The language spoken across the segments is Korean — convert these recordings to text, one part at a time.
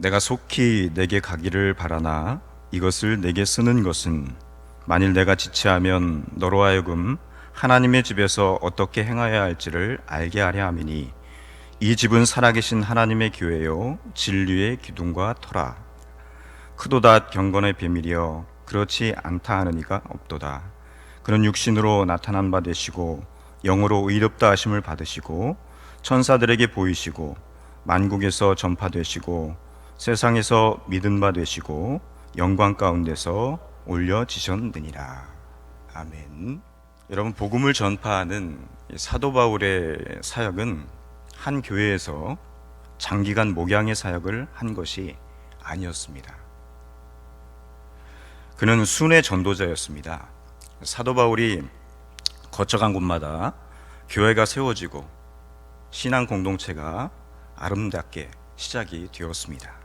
내가 속히 내게 가기를 바라나 이것을 내게 쓰는 것은 만일 내가 지체하면 너로 하여금 하나님의 집에서 어떻게 행하여야 할지를 알게 하려 함이니 이 집은 살아계신 하나님의 교회요 진리의 기둥과 터라. 크도다 경건의 비밀이여 그렇지 않다 하는 이가 없도다. 그는 육신으로 나타난 바 되시고 영으로 의롭다 하심을 받으시고 천사들에게 보이시고 만국에서 전파되시고 세상에서 믿은 바 되시고 영광 가운데서 올려지셨느니라. 아멘. 여러분, 복음을 전파하는 사도 바울의 사역은 한 교회에서 장기간 목양의 사역을 한 것이 아니었습니다. 그는 순회 전도자였습니다. 사도 바울이 거쳐간 곳마다 교회가 세워지고 신앙 공동체가 아름답게 시작이 되었습니다.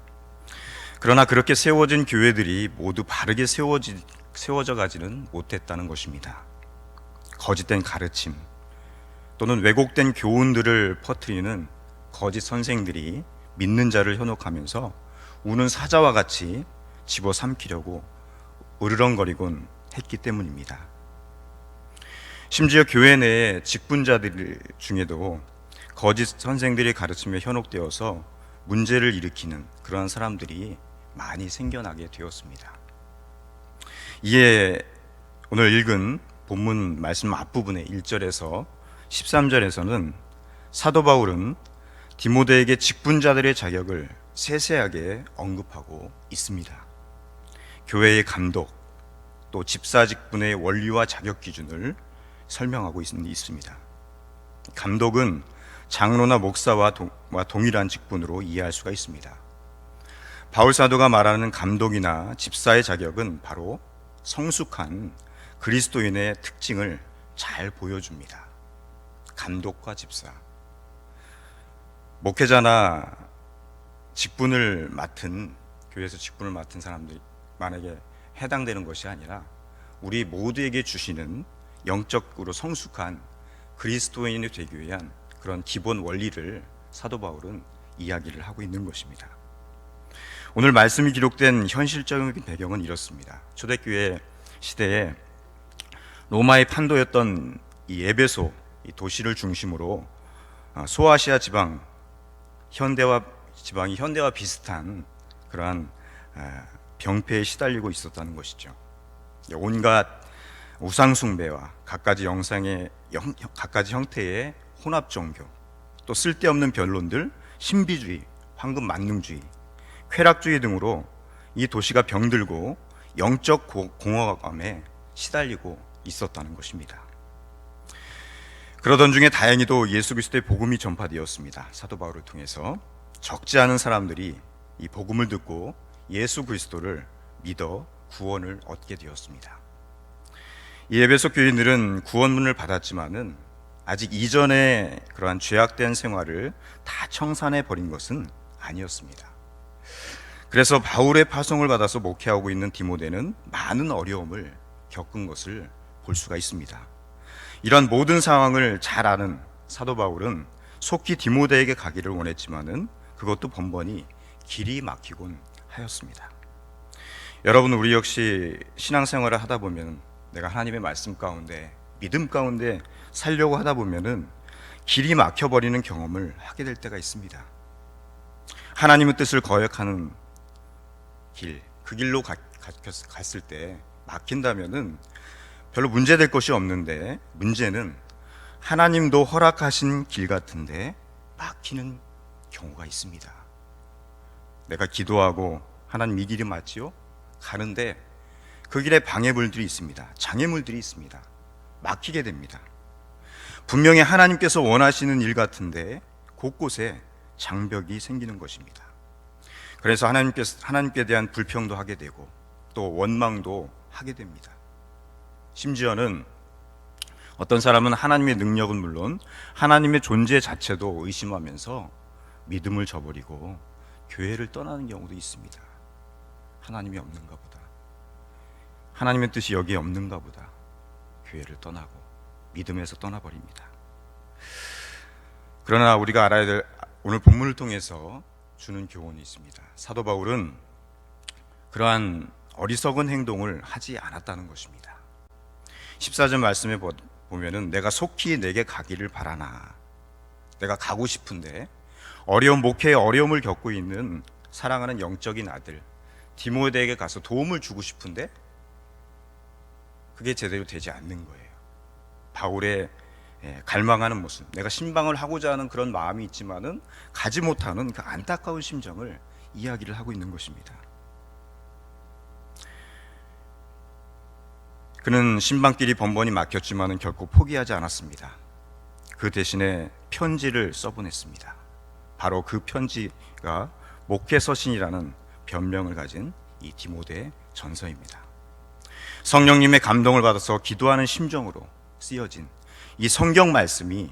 그러나 그렇게 세워진 교회들이 모두 바르게 세워져 가지는 못했다는 것입니다. 거짓된 가르침 또는 왜곡된 교훈들을 퍼뜨리는 거짓 선생들이 믿는 자를 현혹하면서 우는 사자와 같이 집어삼키려고 으르렁거리곤 했기 때문입니다. 심지어 교회 내의 직분자들 중에도 거짓 선생들의 가르침에 현혹되어서 문제를 일으키는 그러한 사람들이 많이 생겨나게 되었습니다. 이에 오늘 읽은 본문 말씀 앞부분의 1절에서 13절에서는 사도 바울은 디모데에게 직분자들의 자격을 세세하게 언급하고 있습니다. 교회의 감독, 또 집사 직분의 원리와 자격 기준을 설명하고 있습니다. 감독은 장로나 목사와 동일한 직분으로 이해할 수가 있습니다. 바울 사도가 말하는 감독이나 집사의 자격은 바로 성숙한 그리스도인의 특징을 잘 보여줍니다. 감독과 집사, 목회자나 직분을 맡은 교회에서 직분을 맡은 사람들만에게 해당되는 것이 아니라 우리 모두에게 주시는 영적으로 성숙한 그리스도인이 되기 위한 그런 기본 원리를 사도 바울은 이야기를 하고 있는 것입니다. 오늘 말씀이 기록된 현실적인 배경은 이렇습니다. 초대교회 시대에 로마의 판도였던 이 에베소 이 도시를 중심으로 소아시아 지방이 현대와 비슷한 그러한 병폐에 시달리고 있었다는 것이죠. 온갖 우상 숭배와 갖가지 형태의 혼합 종교, 또 쓸데없는 변론들, 신비주의, 황금 만능주의, 쾌락주의 등으로 이 도시가 병들고 영적 공허감에 시달리고 있었다는 것입니다. 그러던 중에 다행히도 예수 그리스도의 복음이 전파되었습니다. 사도 바울을 통해서 적지 않은 사람들이 이 복음을 듣고 예수 그리스도를 믿어 구원을 얻게 되었습니다. 이 에베소 교인들은 구원문을 받았지만은 아직 이전에 그러한 죄악된 생활을 다 청산해 버린 것은 아니었습니다. 그래서 바울의 파송을 받아서 목회하고 있는 디모데는 많은 어려움을 겪은 것을 볼 수가 있습니다. 이런 모든 상황을 잘 아는 사도 바울은 속히 디모데에게 가기를 원했지만은 그것도 번번이 길이 막히곤 하였습니다. 여러분, 우리 역시 신앙생활을 하다 보면 내가 하나님의 말씀 가운데 믿음 가운데 살려고 하다 보면은 길이 막혀버리는 경험을 하게 될 때가 있습니다. 하나님의 뜻을 거역하는 길, 그 길로 갔을 때 막힌다면은 별로 문제될 것이 없는데 문제는 하나님도 허락하신 길 같은데 막히는 경우가 있습니다. 내가 기도하고 하나님 이 길이 맞지요? 가는데 그 길에 방해물들이 있습니다. 장애물들이 있습니다. 막히게 됩니다. 분명히 하나님께서 원하시는 일 같은데 곳곳에 장벽이 생기는 것입니다. 그래서 하나님께 대한 불평도 하게 되고 또 원망도 하게 됩니다. 심지어는 어떤 사람은 하나님의 능력은 물론 하나님의 존재 자체도 의심하면서 믿음을 저버리고 교회를 떠나는 경우도 있습니다. 하나님이 없는가 보다, 하나님의 뜻이 여기에 없는가 보다 교회를 떠나고 믿음에서 떠나버립니다. 그러나 우리가 알아야 될 오늘 본문을 통해서 주는 교훈이 있습니다. 사도 바울은 그러한 어리석은 행동을 하지 않았다는 것입니다. 14절 말씀에 보면은 내가 속히 내게 가기를 바라나, 내가 가고 싶은데 목회에 어려움을 겪고 있는 사랑하는 영적인 아들 디모데에게 가서 도움을 주고 싶은데 그게 제대로 되지 않는 거예요. 바울의 갈망하는 모습, 내가 신방을 하고자 하는 그런 마음이 있지만은 가지 못하는 그 안타까운 심정을 이야기를 하고 있는 것입니다. 그는 신방길이 번번이 막혔지만은 결코 포기하지 않았습니다. 그 대신에 편지를 써보냈습니다. 바로 그 편지가 목회서신이라는 변명을 가진 이 디모데 전서입니다. 성령님의 감동을 받아서 기도하는 심정으로 쓰여진 이 성경 말씀이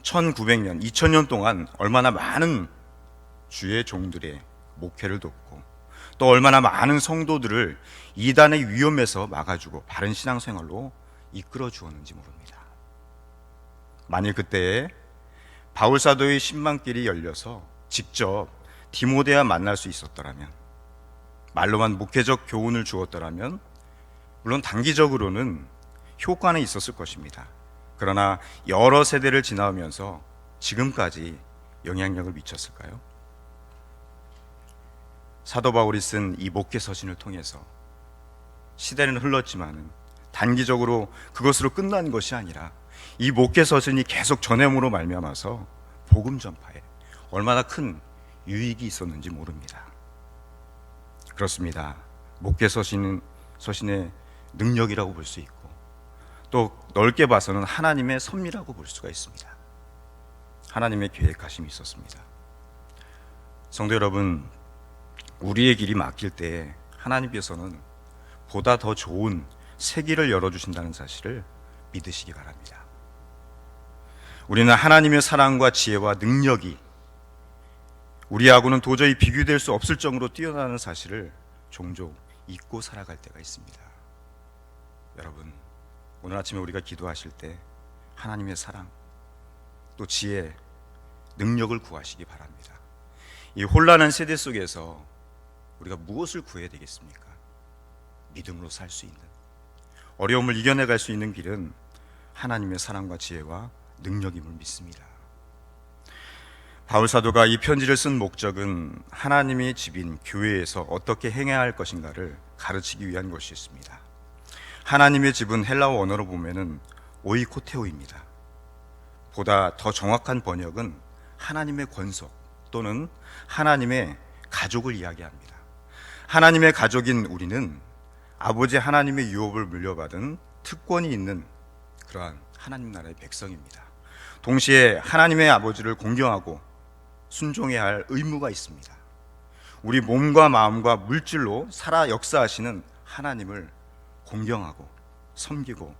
1900년, 2000년 동안 얼마나 많은 주의 종들의 목회를 돕고 또 얼마나 많은 성도들을 이단의 위험에서 막아주고 바른 신앙생활로 이끌어 주었는지 모릅니다. 만일 그때에 바울 사도의 신방길이 열려서 직접 디모데와 만날 수 있었더라면, 말로만 목회적 교훈을 주었더라면 물론 단기적으로는 효과는 있었을 것입니다. 그러나 여러 세대를 지나오면서 지금까지 영향력을 미쳤을까요? 사도 바울이 쓴 이 목회서신을 통해서 시대는 흘렀지만 단기적으로 그것으로 끝난 것이 아니라 이 목회서신이 계속 전함으로 말미암아서 복음 전파에 얼마나 큰 유익이 있었는지 모릅니다. 그렇습니다. 목회서신의 능력이라고 볼 수 있고 또 넓게 봐서는 하나님의 섭리라고 볼 수가 있습니다. 하나님의 계획하심이 있었습니다. 성도 여러분, 우리의 길이 막힐 때 하나님께서는 보다 더 좋은 새 길을 열어주신다는 사실을 믿으시기 바랍니다. 우리는 하나님의 사랑과 지혜와 능력이 우리하고는 도저히 비교될 수 없을 정도로 뛰어나는 사실을 종종 잊고 살아갈 때가 있습니다. 여러분, 오늘 아침에 우리가 기도하실 때 하나님의 사랑 또 지혜, 능력을 구하시기 바랍니다. 이 혼란한 세대 속에서 우리가 무엇을 구해야 되겠습니까? 믿음으로 살 수 있는, 어려움을 이겨내갈 수 있는 길은 하나님의 사랑과 지혜와 능력임을 믿습니다. 바울 사도가 이 편지를 쓴 목적은 하나님의 집인 교회에서 어떻게 행해야 할 것인가를 가르치기 위한 것이었습니다. 하나님의 집은 헬라어 언어로 보면은 오이코테오입니다. 보다 더 정확한 번역은 하나님의 권속 또는 하나님의 가족을 이야기합니다. 하나님의 가족인 우리는 아버지 하나님의 유업을 물려받은 특권이 있는 그러한 하나님 나라의 백성입니다. 동시에 하나님의 아버지를 공경하고 순종해야 할 의무가 있습니다. 우리 몸과 마음과 물질로 살아 역사하시는 하나님을 공경하고 섬기고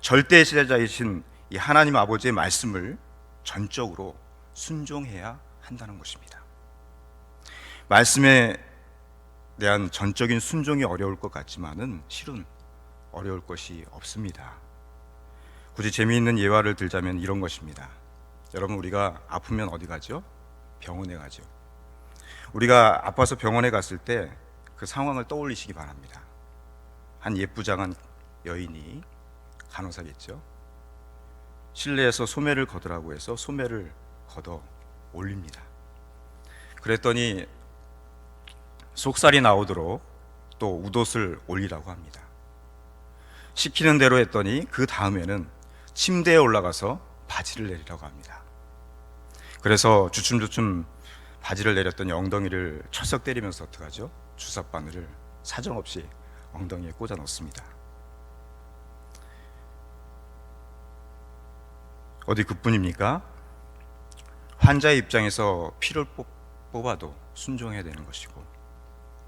절대 제자이신 이 하나님 아버지의 말씀을 전적으로 순종해야 한다는 것입니다. 말씀에 대한 전적인 순종이 어려울 것 같지만은 실은 어려울 것이 없습니다. 굳이 재미있는 예화를 들자면 이런 것입니다. 여러분, 우리가 아프면 어디 가죠? 병원에 가죠. 우리가 아파서 병원에 갔을 때 그 상황을 떠올리시기 바랍니다. 한 예쁘장한 여인이, 간호사겠죠, 실내에서 소매를 걷으라고 해서 소매를 걷어 올립니다. 그랬더니 속살이 나오도록 또 웃옷을 올리라고 합니다. 시키는 대로 했더니 그 다음에는 침대에 올라가서 바지를 내리라고 합니다. 그래서 주춤주춤 바지를 내렸더니 엉덩이를 철썩 때리면서 어떡하죠? 주사바늘을 사정없이 엉덩이에 꽂아 넣습니다. 어디 그뿐입니까? 환자의 입장에서 피를 뽑아도 순종해야 되는 것이고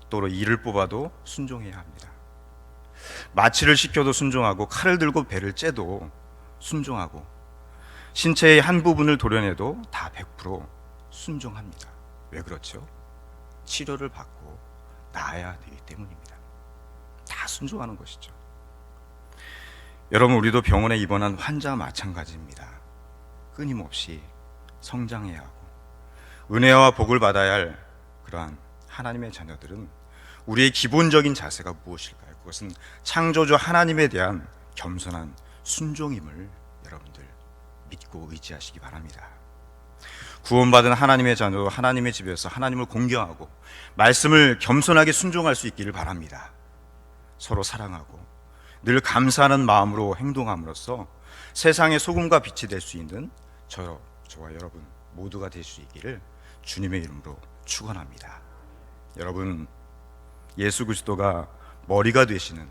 또 이를 뽑아도 순종해야 합니다. 마취를 시켜도 순종하고 칼을 들고 배를 째도 순종하고 신체의 한 부분을 도려내도 다 100% 순종합니다. 왜 그렇죠? 치료를 받고 나아야 되기 때문입니다. 다 순종하는 것이죠. 여러분, 우리도 병원에 입원한 환자와 마찬가지입니다. 끊임없이 성장해야 하고 은혜와 복을 받아야 할 그러한 하나님의 자녀들은 우리의 기본적인 자세가 무엇일까요? 그것은 창조주 하나님에 대한 겸손한 순종임을 여러분들 믿고 의지하시기 바랍니다. 구원받은 하나님의 자녀, 하나님의 집에서 하나님을 공경하고 말씀을 겸손하게 순종할 수 있기를 바랍니다. 서로 사랑하고 늘 감사하는 마음으로 행동함으로써 세상의 소금과 빛이 될 수 있는 저와 여러분 모두가 될 수 있기를 주님의 이름으로 축원합니다. 여러분, 예수 그리스도가 머리가 되시는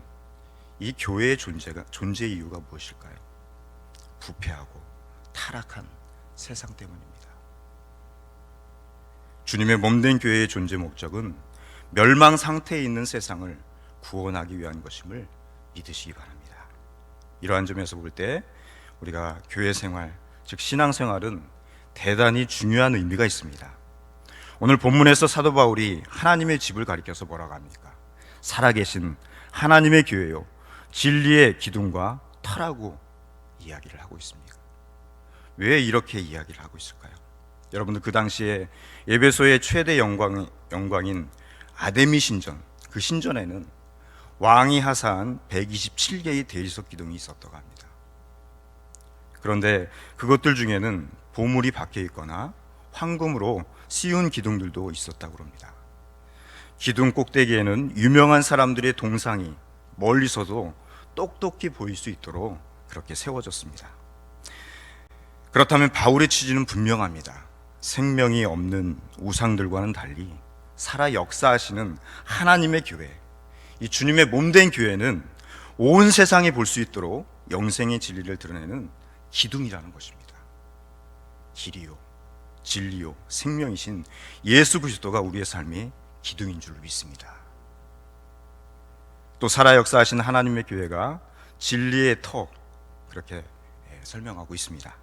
이 교회의 존재 이유가 무엇일까요? 부패하고 타락한 세상 때문입니다. 주님의 몸된 교회의 존재 목적은 멸망 상태에 있는 세상을 구원하기 위한 것임을 믿으시기 바랍니다. 이러한 점에서 볼 때 우리가 교회 생활, 즉 신앙 생활은 대단히 중요한 의미가 있습니다. 오늘 본문에서 사도 바울이 하나님의 집을 가리켜서 뭐라고 합니까? 살아계신 하나님의 교회요 진리의 기둥과 터라고 이야기를 하고 있습니다. 왜 이렇게 이야기를 하고 있을까요? 여러분들 그 당시에 에베소의 최대 영광인 아데미 신전, 그 신전에는 왕이 하사한 127개의 대리석 기둥이 있었다고 합니다. 그런데 그것들 중에는 보물이 박혀 있거나 황금으로 씌운 기둥들도 있었다고 합니다. 기둥 꼭대기에는 유명한 사람들의 동상이 멀리서도 똑똑히 보일 수 있도록 그렇게 세워졌습니다. 그렇다면 바울의 취지는 분명합니다. 생명이 없는 우상들과는 달리 살아 역사하시는 하나님의 교회, 이 주님의 몸된 교회는 온 세상이 볼 수 있도록 영생의 진리를 드러내는 기둥이라는 것입니다. 길이요 진리요 생명이신 예수 그리스도가 우리의 삶의 기둥인 줄 믿습니다. 또 살아 역사하신 하나님의 교회가 진리의 터, 그렇게 설명하고 있습니다.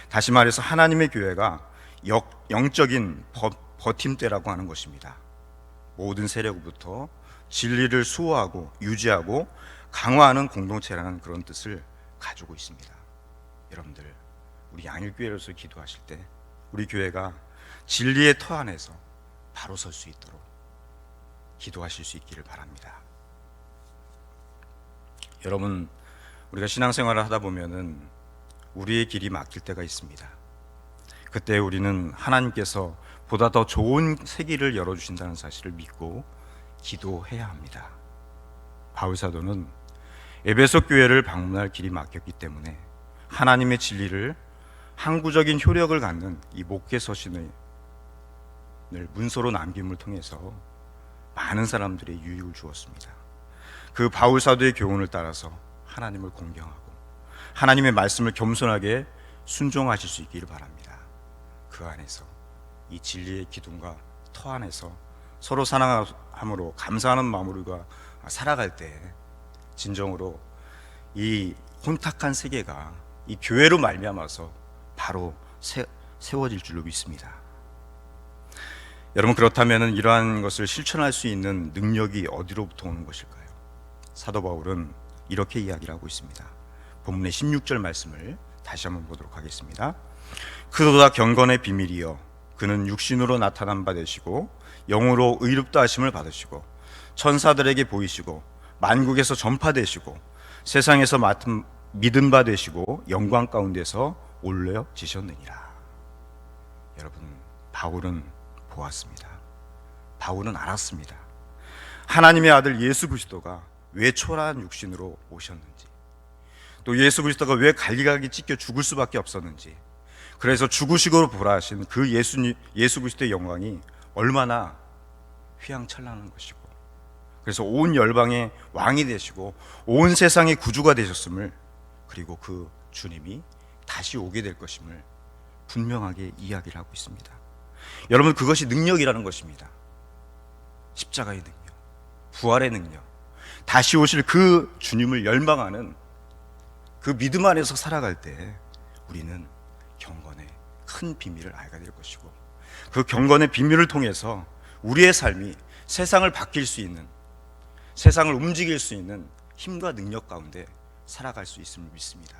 다시 말해서 하나님의 교회가 영적인 버팀대라고 하는 것입니다. 모든 세력부터 진리를 수호하고 유지하고 강화하는 공동체라는 그런 뜻을 가지고 있습니다. 여러분들, 우리 양일교회로서 기도하실 때 우리 교회가 진리의 터 안에서 바로 설 수 있도록 기도하실 수 있기를 바랍니다. 여러분, 우리가 신앙생활을 하다 보면은 우리의 길이 막힐 때가 있습니다. 그때 우리는 하나님께서 보다 더 좋은 새 길을 열어주신다는 사실을 믿고 기도해야 합니다. 바울 사도는 에베소 교회를 방문할 길이 막혔기 때문에 하나님의 진리를 항구적인 효력을 갖는 이 목회 서신을 문서로 남김을 통해서 많은 사람들의 유익을 주었습니다. 그 바울 사도의 교훈을 따라서 하나님을 공경하고 하나님의 말씀을 겸손하게 순종하실 수 있기를 바랍니다. 그 안에서 이 진리의 기둥과 터 안에서 서로 사랑함으로 감사하는 마음으로 우리가 살아갈 때 진정으로 이 혼탁한 세계가 이 교회로 말미암아서 바로 세워질 줄로 믿습니다. 여러분, 그렇다면 이러한 것을 실천할 수 있는 능력이 어디로부터 오는 것일까요? 사도 바울은 이렇게 이야기를 하고 있습니다. 본문의 16절 말씀을 다시 한번 보도록 하겠습니다. 그보다 경건의 비밀이여 그는 육신으로 나타난 바 되시고 영으로 의롭다 하심을 받으시고 천사들에게 보이시고 만국에서 전파되시고 세상에서 믿은 바 되시고 영광 가운데서 올려지셨느니라. 여러분, 바울은 보았습니다. 바울은 알았습니다. 하나님의 아들 예수 그리스도가 왜 초라한 육신으로 오셨는지, 또 예수 그리스도가 왜 갈기갈기 찢겨 죽을 수밖에 없었는지, 그래서 죽으시고 부활하신 그 예수 그리스도의 영광이 얼마나 휘황찬란한 것이고, 그래서 온 열방의 왕이 되시고 온 세상의 구주가 되셨음을, 그리고 그 주님이 다시 오게 될 것임을 분명하게 이야기를 하고 있습니다. 여러분, 그것이 능력이라는 것입니다. 십자가의 능력, 부활의 능력, 다시 오실 그 주님을 열망하는 그 믿음 안에서 살아갈 때 우리는 경건의 큰 비밀을 알게 될 것이고, 그 경건의 비밀을 통해서 우리의 삶이 세상을 바뀔 수 있는, 세상을 움직일 수 있는 힘과 능력 가운데 살아갈 수 있음을 믿습니다.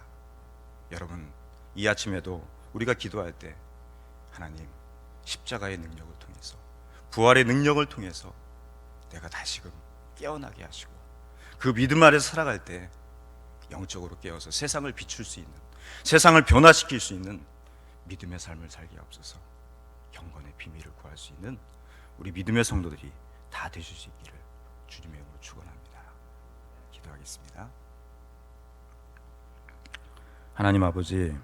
여러분, 이 아침에도 우리가 기도할 때 하나님, 십자가의 능력을 통해서, 부활의 능력을 통해서 내가 다시금 깨어나게 하시고 그 믿음 아래서 살아갈 때 영적으로 깨어서 세상을 비출 수 있는, 세상을 변화시킬 수 있는 믿음의 삶을 살게 하옵소서. 경건의 비밀을 구할 수 있는 우리 믿음의 성도들이 다 되실 수 있기를 주님의 이름으로 축원합니다. 기도하겠습니다. 하나님 아버지,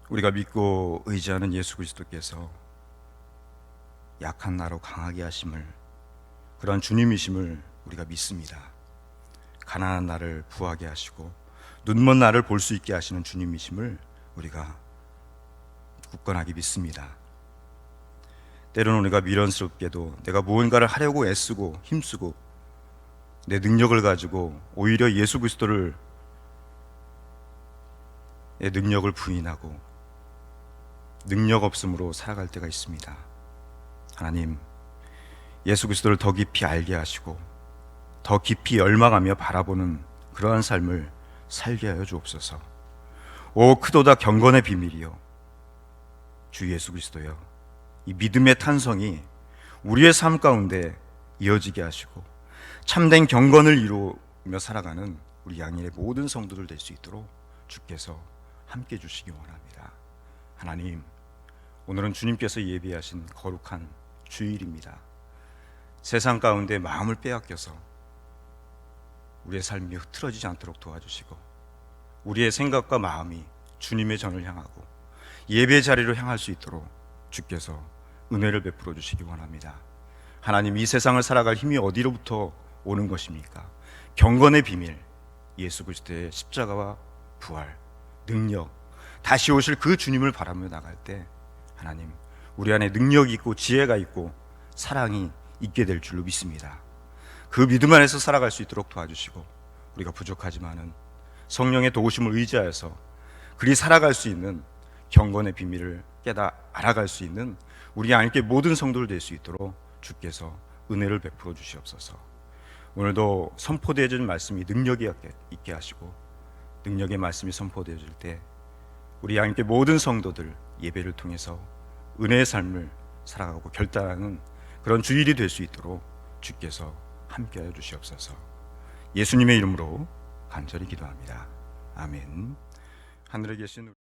우리가 믿고 의지하는 예수 그리스도께서 약한 나로 강하게 하심을, 그러한 주님이심을 우리가 믿습니다. 가난한 나를 부하게 하시고 눈먼 나를 볼 수 있게 하시는 주님이심을 우리가 굳건하게 믿습니다. 때로는 우리가 미련스럽게도 내가 무언가를 하려고 애쓰고 힘쓰고 내 능력을 가지고 오히려 예수 그리스도를 내 능력을 부인하고 능력 없음으로 살아갈 때가 있습니다. 하나님, 예수 그리스도를 더 깊이 알게 하시고 더 깊이 열망하며 바라보는 그러한 삶을 살게 하여 주옵소서. 오 크도다 경건의 비밀이요 주 예수 그리스도여, 이 믿음의 탄성이 우리의 삶 가운데 이어지게 하시고 참된 경건을 이루며 살아가는 우리 양일의 모든 성도들 될 수 있도록 주께서 함께 주시기 원합니다. 하나님, 오늘은 주님께서 예비하신 거룩한 주일입니다. 세상 가운데 마음을 빼앗겨서 우리의 삶이 흐트러지지 않도록 도와주시고 우리의 생각과 마음이 주님의 전을 향하고 예배 자리로 향할 수 있도록 주께서 은혜를 베풀어 주시기 원합니다. 하나님, 이 세상을 살아갈 힘이 어디로부터 오는 것입니까? 경건의 비밀, 예수 그리스도의 십자가와 부활, 능력, 다시 오실 그 주님을 바라며 나갈 때 하나님, 우리 안에 능력이 있고 지혜가 있고 사랑이 있게 될 줄로 믿습니다. 그 믿음 안에서 살아갈 수 있도록 도와주시고 우리가 부족하지만은 성령의 도우심을 의지하여서 그리 살아갈 수 있는 경건의 비밀을 깨닫 알아갈 수 있는 우리 안에 모든 성도들 될 수 있도록 주께서 은혜를 베풀어 주시옵소서. 오늘도 선포되어진 말씀이 능력이 있게 하시고 능력의 말씀이 선포되어질 때 우리 안에 모든 성도들 예배를 통해서 은혜의 삶을 살아가고 결단하는 그런 주일이 될 수 있도록 주께서 함께하여 주시옵소서. 예수님의 이름으로 간절히 기도합니다. 아멘. 하늘에 계신